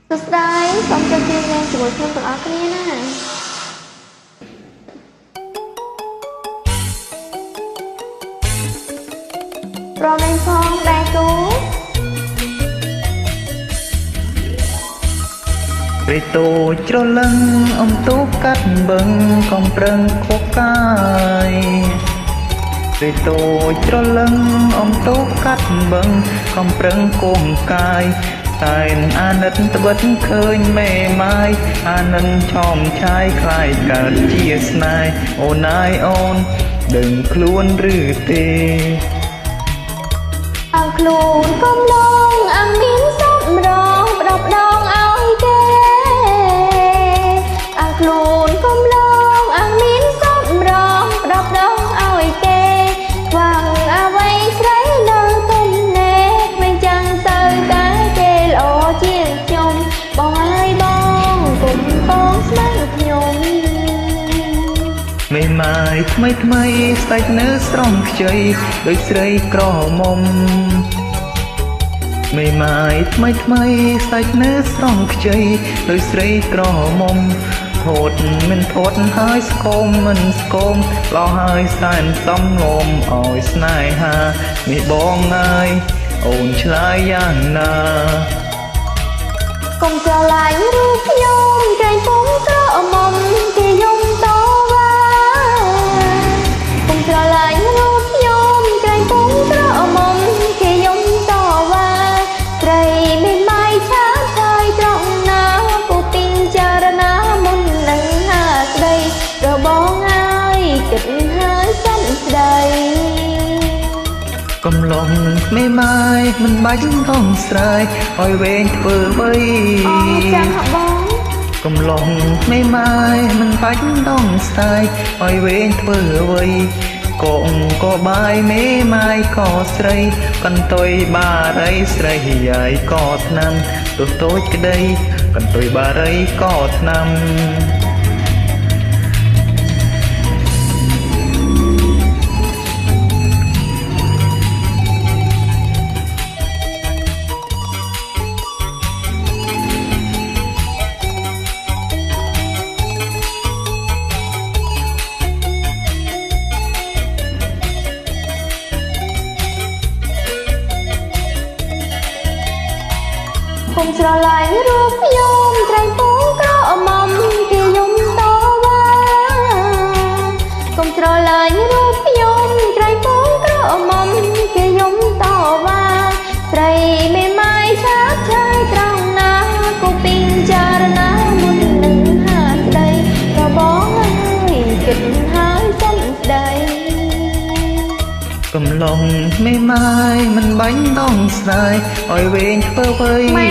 សួស្តីសូមជម្រាបលាជាមួយខ្ញុំទាំងអស់គ្នាណាព្រមទាំងផងដែរគូរីតូចច្រលឹងអ៊ំទូកកាត់បឹងកំប្រឹងខុសកាយរីតូចច្រលឹងអ៊ំទូកកាត់បឹងកំប្រឹងគងកាយតែនអាណិតត្បិតឃើញមេម៉ាយអានិនឆោមឆាយខ្លាយកើតជាស្នេហ៍អូនអាយអូនដឹងខ្លួនឬទេអើខ្លួនកុំឡងអញមានសម្រងផ្ដោដងឲ្យគេអើខ្លួនកុំឡងអញមានសម្រងផ្ដោដងឲ្យគេស្វាងអ្វីស្រីនៅទុំណែមិនចាំទៅតែគេល្អជាងខ្ញុំបងហើយបងគុំបងស្មានខ្ញុំមេម៉ាយថ្មីស្ដេចនៅស្រងខ្ចីដូចស្រីក្រមុំមេម៉ាយថ្មីស្ដេចនៅស្រងខ្ចីដូចស្រីក្រមុំធូតមិនធូតហើយស្គមមិនស្គមឡោះហើយសែនសំងំឲ្យស្នេហានេះបងងាយអូនឆ្លើយយ៉ាងណាកុំស្រឡាញ់រូបខ្ញុំក្រែងពងក្រមុំគេយំតវ៉ាកុំស្រឡាញ់រូបខ្ញុំក្រែងពងក្រមុំគេយំតវ៉ាត្រីមិនម៉ៃឆាឆាយត្រង់ណាពូពីងចារណាមុននឹងហាស្ដីរបងហើយគិតហើយសំស្ដីកំឡុងមេម៉ាយមិនបាច់ต้องស្រ័យឲ្យវែងធ្វើអ្វីចាំហបងកំឡុងមេម៉ាយមិនបាច់ต้องស្រ័យឲ្យវែងធ្វើអ្វីកងក៏បាយមេម៉ាយក៏ស្រីកន្ទុយបារីស្រីយាយក៏ថ្នាំទោះតូចក្តីកន្ទុយបារីក៏ថ្នាំកុំស្រឡាញ់រូបខ្ញុំត្រែងពងក្រមុំគេយំតវ៉ាកុំស្រឡាញ់រូបខ្ញុំត្រែងពងក្រមុំគេយំតវ៉ាស្រីមេម៉ាយឆាបឆាយត្រង់ណាគូពីងចារណាមុននឹងហាស្ដីរបងហើយគិតហើយសំស្ដីកំឡុងមេម៉ាយមិនបាញ់ต้องស្រ័យឲ្យវែងធ្វើអ្វី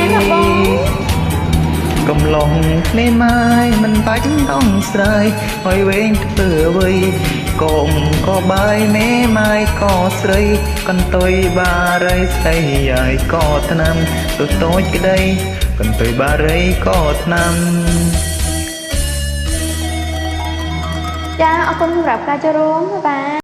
កំឡុងមេម៉ាយមិនបាច់ต้องស្រ័យឲ្យវែងធ្វើអ្វីកុំក៏បាយមេម៉ាយក៏ស្រីកន្ទុយបារីស្រីយាយក៏ថ្នាំទោះតូចក្តីកន្ទុយបារីក៏ថ្នាំចាអរគុណសម្រាប់ការចូលរួមបាទ